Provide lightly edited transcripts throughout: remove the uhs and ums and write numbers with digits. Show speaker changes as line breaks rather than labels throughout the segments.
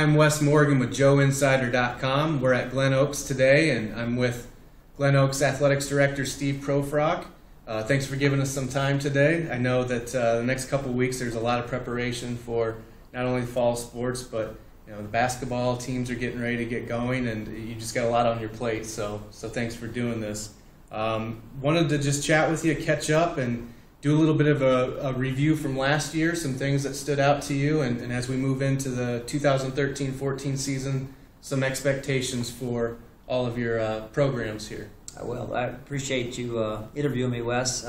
I'm Wes Morgan with JoeInsider.com. We're at Glen Oaks today, and I'm with Glen Oaks Athletics Director Steve Proefrock. Thanks for giving us some time today. I know that the next couple of weeks there's a lot of preparation for not only fall sports, but the basketball teams are getting ready to get going, and you just got a lot on your plate. So thanks for doing this. Wanted to just chat with you, catch up, and do a little bit of a review from last year, some things that stood out to you, and as we move into the 2013-14 season, some expectations for all of your programs here.
Well, I appreciate you interviewing me, Wes.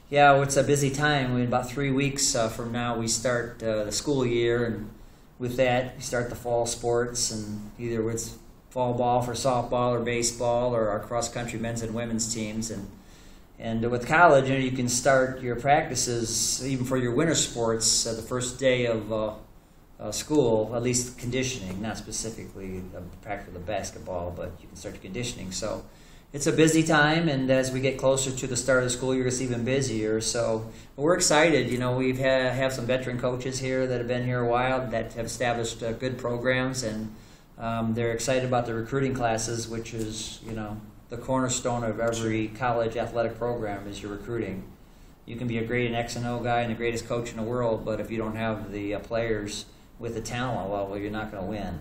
Yeah, it's a busy time. In about 3 weeks from now, we start the school year, and with that, we start the fall sports, and either it's fall ball for softball or baseball or our cross-country men's and women's teams. And with college, you can start your practices, even for your winter sports, the first day of school, at least conditioning, not specifically practice the basketball, but you can start your conditioning. So it's a busy time, and as we get closer to the start of the school year, it's even busier. So we're excited. We've have some veteran coaches here that have been here a while that have established good programs, and they're excited about the recruiting classes, which is, the cornerstone of every college athletic program is your recruiting. You can be a great X and O guy and the greatest coach in the world, but if you don't have the players with the talent level, you're not going to win.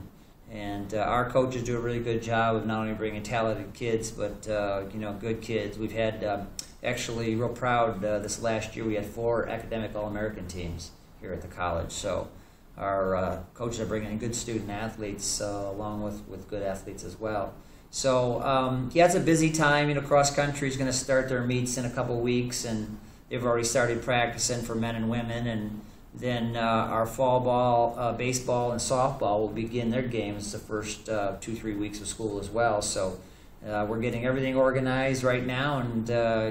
And our coaches do a really good job of not only bringing talented kids, but good kids. We've had actually real proud this last year. We had 4 academic All-American teams here at the college. So our coaches are bringing in good student athletes along with good athletes as well. So yeah, it's a busy time. Cross country is going to start their meets in a couple weeks, and they've already started practicing for men and women. And then our fall ball, baseball, and softball will begin their games the first 2-3 weeks of school as well. So we're getting everything organized right now, and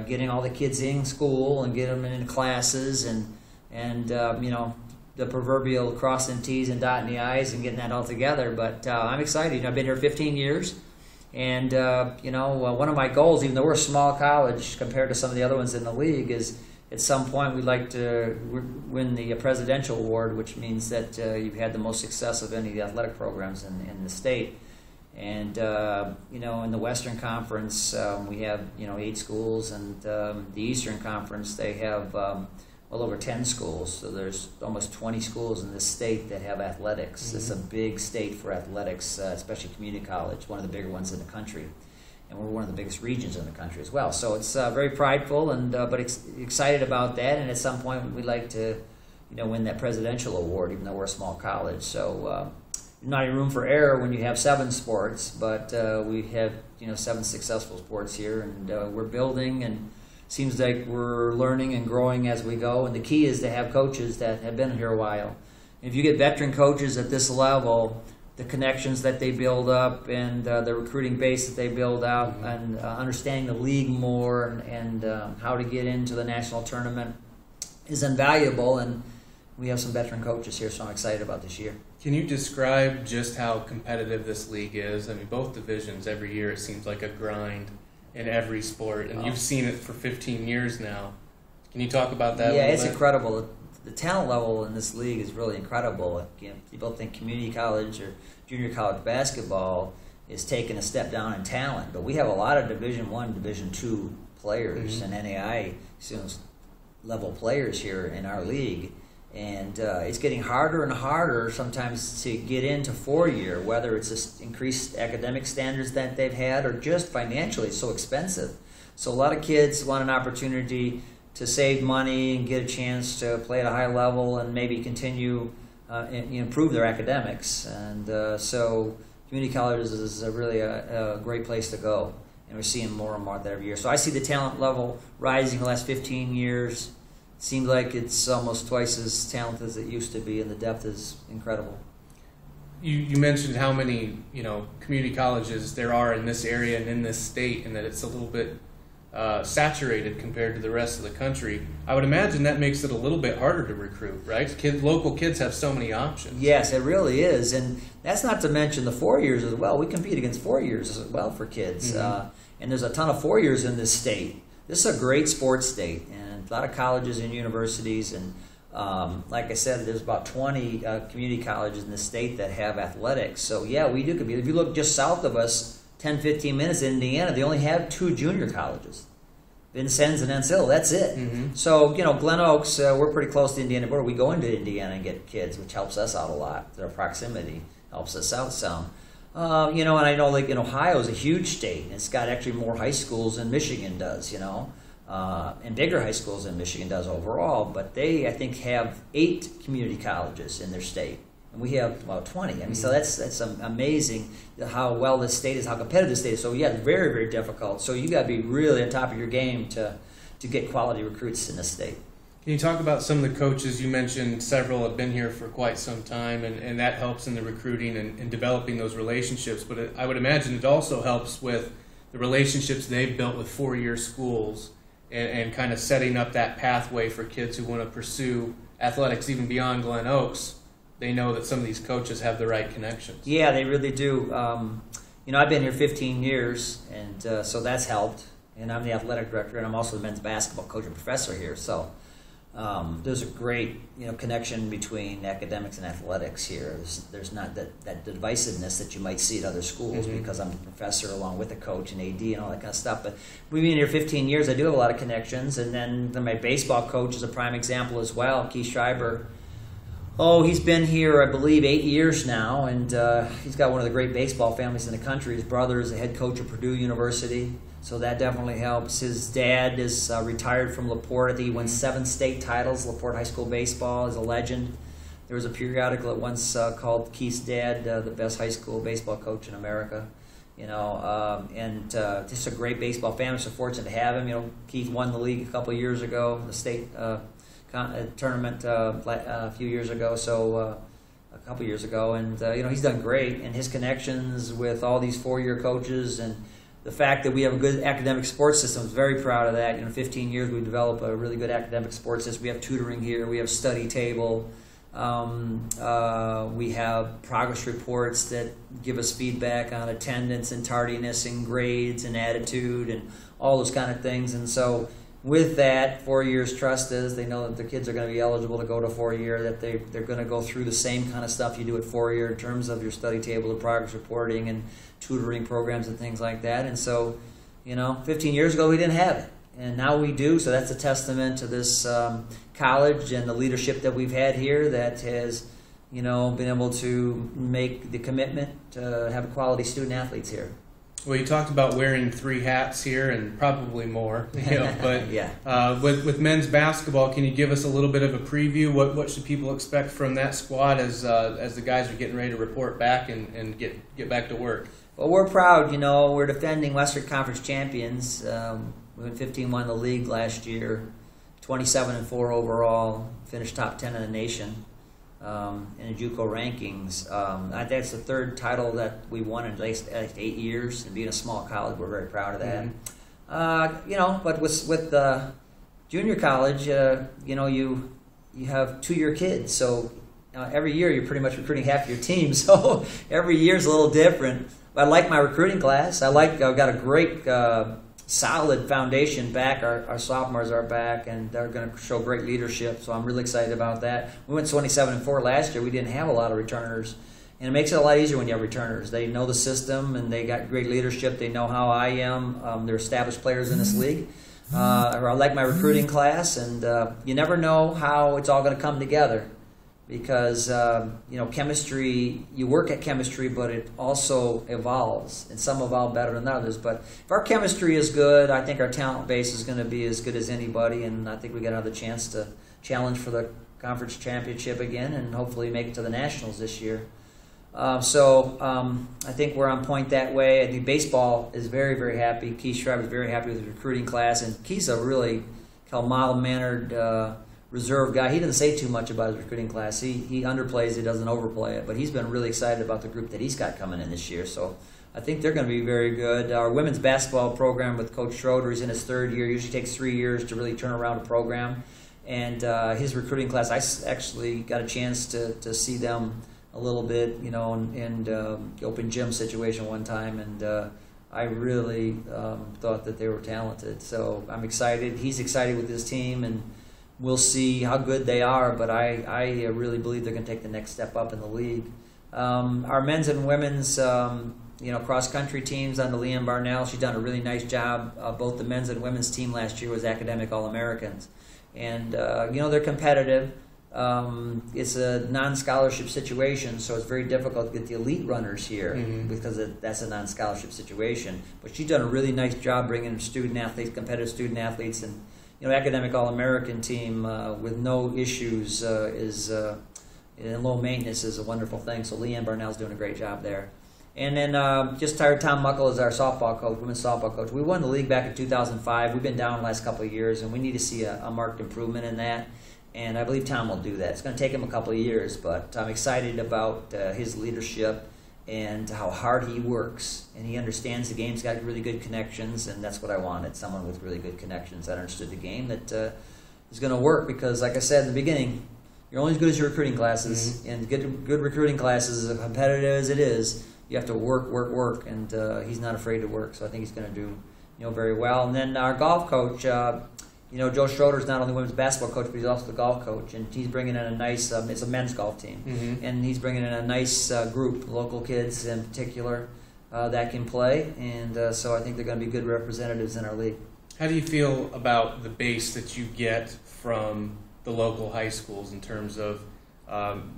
getting all the kids in school and getting them in classes, and the proverbial crossing T's and dotting the I's and getting that all together. But I'm excited. I've been here 15 years. And, one of my goals, even though we're a small college compared to some of the other ones in the league, is at some point we'd like to win the presidential award, which means that you've had the most success of any of the athletic programs in the state. And, in the Western Conference, we have, 8 schools, and the Eastern Conference, they have well over 10 schools. So there's almost 20 schools in this state that have athletics. Mm-hmm. It's a big state for athletics, especially community college, one of the bigger ones in the country. And we're one of the biggest regions in the country as well. So it's very prideful, and but excited about that. And at some point, we'd like to, win that presidential award, even though we're a small college. So not any room for error when you have 7 sports, but we have 7 successful sports here, and we're building, and seems like we're learning and growing as we go. And the key is to have coaches that have been here a while. If you get veteran coaches at this level, the connections that they build up, and the recruiting base that they build out, and understanding the league more, and how to get into the national tournament is invaluable. And we have some veteran coaches here, so I'm excited about this year.
Can you describe just how competitive this league is? I mean, both divisions, every year it seems like a grind in every sport, and you've seen it for 15 years now. Can you talk about that a little bit?
Yeah, it's incredible. The talent level in this league is really incredible. People think community college or junior college basketball is taking a step down in talent, but we have a lot of Division I, Division II players, and NAI level players here in our league. And it's getting harder and harder sometimes to get into 4-year, whether it's just increased academic standards that they've had, or just financially it's so expensive. So a lot of kids want an opportunity to save money and get a chance to play at a high level and maybe continue improve their academics. And so community colleges is really a great place to go, and we're seeing more and more of that every year. So I see the talent level rising the last 15 years. Seems like it's almost twice as talented as it used to be, and the depth is incredible.
You mentioned how many community colleges there are in this area and in this state, and that it's a little bit saturated compared to the rest of the country. I would imagine that makes it a little bit harder to recruit, right? Local kids have so many options.
Yes, it really is, and that's not to mention the 4-years as well. We compete against 4-years as well for kids, and there's a ton of 4-years in this state. This is a great sports state, and a lot of colleges and universities, and Like I said, there's about 20 community colleges in the state that have athletics. So yeah, we do compete. If you look just south of us, 10, 15 minutes in Indiana, they only have 2 junior colleges. Vincennes and Encil, that's it.
Mm-hmm.
So, Glen Oaks, we're pretty close to Indiana border. We go into Indiana and get kids, which helps us out a lot. Their proximity helps us out some. And I know Ohio is a huge state. It's got actually more high schools than Michigan does, and bigger high schools than Michigan does overall. But they, I think, have 8 community colleges in their state. And we have about 20. I mean, so that's amazing how well this state is, how competitive this state is. So yeah, it's very, very difficult. So you got to be really on top of your game to get quality recruits in this state.
Can you talk about some of the coaches? You mentioned several have been here for quite some time, and that helps in the recruiting and developing those relationships. But I would imagine it also helps with the relationships they've built with 4-year schools and kind of setting up that pathway for kids who want to pursue athletics even beyond Glen Oaks. They know that some of these coaches have the right connections.
Yeah, they really do. I've been here 15 years, and so that's helped. And I'm the athletic director, and I'm also the men's basketball coach and professor here. So there's a great connection between academics and athletics here. There's not that divisiveness that you might see at other schools,
Mm-hmm.
because I'm a professor along with a coach and AD and all that kind of stuff. But we've been here 15 years. I do have a lot of connections. And then my baseball coach is a prime example as well, Keith Schreiber. Oh, he's been here, I believe, 8 years now, and he's got one of the great baseball families in the country. His brother is the head coach of Purdue University, so that definitely helps. His dad is retired from LaPorte. I think he won 7 state titles. LaPorte High School baseball is a legend. There was a periodical that once called Keith's dad the best high school baseball coach in America. And just a great baseball family. So fortunate to have him. Keith won the league a couple of years ago, the state tournament a few years ago, a couple years ago, and he's done great, and his connections with all these 4-year coaches and the fact that we have a good academic sports system, is very proud of that. 15 years we've developed a really good academic sports system. We have tutoring here, we have study table, we have progress reports that give us feedback on attendance and tardiness and grades and attitude and all those kind of things. And so with that, 4 years trust is they know that the kids are going to be eligible to go to 4-year, that they're going to go through the same kind of stuff you do at 4-year in terms of your study table, the progress reporting, and tutoring programs and things like that. And so, 15 years ago we didn't have it, and now we do. So that's a testament to this college and the leadership that we've had here that has, been able to make the commitment to have quality student athletes here.
Well, you talked about wearing 3 hats here and probably more, but
yeah.
With men's basketball, can you give us a little bit of a preview? What should people expect from that squad as the guys are getting ready to report back and get back to work?
Well, we're proud. We're defending Western Conference champions. We went 15-1 in the league last year, 27-4 overall, finished top 10 in the nation. In the JUCO rankings. That's the 3rd title that we won in at least 8 years. And being a small college, we're very proud of that.
Mm-hmm.
But with the junior college, you have 2-year kids. So every year you're pretty much recruiting half your team. So every year's a little different. But I like my recruiting class. I've got a great solid foundation back. Our sophomores are back, and they're going to show great leadership, so I'm really excited about that. We went 27-4 last year. We didn't have a lot of returners, and it makes it a lot easier when you have returners. They know the system, and they got great leadership. They know how I am. They're established players in this league. I like my recruiting class, and you never know how it's all going to come together, because chemistry, you work at chemistry, but it also evolves, and some evolve better than others. But if our chemistry is good, I think our talent base is going to be as good as anybody, and I think we got another chance to challenge for the conference championship again, and hopefully make it to the nationals this year. I think we're on point that way. I think baseball is very, very happy. Keith Schreiber is very happy with the recruiting class, and Keith's a really mild-mannered, reserved guy. He doesn't say too much about his recruiting class. He underplays it, doesn't overplay it, but he's been really excited about the group that he's got coming in this year. So I think they're going to be very good. Our women's basketball program with Coach Schroeder, he's in his 3rd year. Usually takes 3 years to really turn around a program. And his recruiting class, I actually got a chance to see them a little bit, in the open gym situation one time, and I really thought that they were talented. So I'm excited. He's excited with his team, and we'll see how good they are, but I really believe they're going to take the next step up in the league. Our men's and women's cross-country teams under Leanne Barnell, she's done a really nice job. Both the men's and women's team last year was academic All-Americans. And, they're competitive. It's a non-scholarship situation, so it's very difficult to get the elite runners here because that's a non-scholarship situation. But she's done a really nice job bringing student athletes, competitive student athletes, and academic All-American team with no issues and low maintenance is a wonderful thing. So Leanne Barnell's doing a great job there. And then just hired Tom Muckle as our softball coach, women's softball coach. We won the league back in 2005. We've been down the last couple of years, and we need to see a marked improvement in that. And I believe Tom will do that. It's going to take him a couple of years, but I'm excited about his leadership and how hard he works. And he understands the game. He's got really good connections, and that's what I wanted, someone with really good connections that understood the game that is going to work. Because, like I said in the beginning, you're only as good as your recruiting classes, and good recruiting classes, as competitive as it is, you have to work, and he's not afraid to work. So I think he's going to do very well. And then our golf coach, Joe Schroeder's not only women's basketball coach, but he's also the golf coach, and he's bringing in a nice. It's a men's golf team, and he's bringing in a nice group, local kids in particular, that can play, and so I think they're going to be good representatives in our league.
How do you feel about the base that you get from the local high schools in terms of,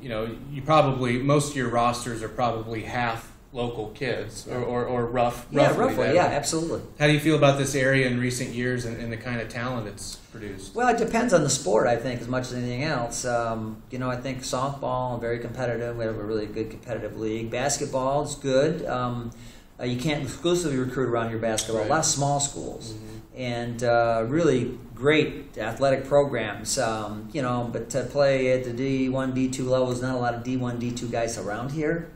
you probably, most of your rosters are probably half local kids or roughly.
Yeah, absolutely.
How do you feel about this area in recent years and the kind of talent it's produced?
Well, it depends on the sport, I think, as much as anything else. I think softball, very competitive. We have a really good competitive league. Basketball is good. You can't exclusively recruit around your basketball.
Right.
A lot of small schools. And really great athletic programs, but to play at the D1, D2 levels, not a lot of D1, D2 guys around here.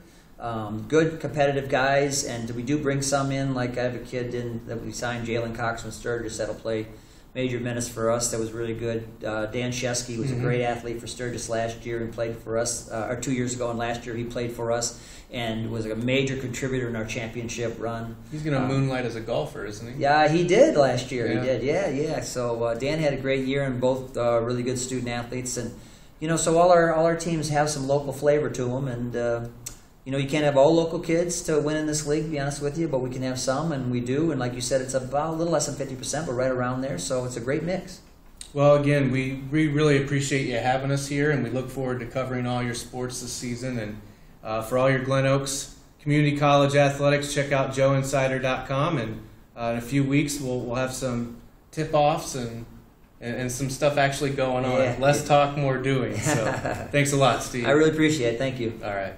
Good competitive guys, and we do bring some in. Like I have a kid that we signed, Jalen Cox from Sturgis, that'll play major minutes for us. That was really good. Dan Shesky was a great athlete for Sturgis last year and played for us, or 2 years ago, and last year he played for us and was a major contributor in our championship run.
He's going to moonlight as a golfer, isn't he?
Yeah, he did last year. Yeah. He did, yeah. So Dan had a great year, and both really good student athletes, and so all our teams have some local flavor to them, and. You can't have all local kids to win in this league, to be honest with you, but we can have some, and we do. And like you said, it's about a little less than 50%, but right around there, so it's a great mix.
Well, again, we really appreciate you having us here, and we look forward to covering all your sports this season. And for all your Glen Oaks Community College athletics, check out joeinsider.com, and in a few weeks we'll have some tip-offs and some stuff actually going on.
Yeah.
Less talk, more doing. So thanks a lot, Steve.
I really appreciate it. Thank you.
All right.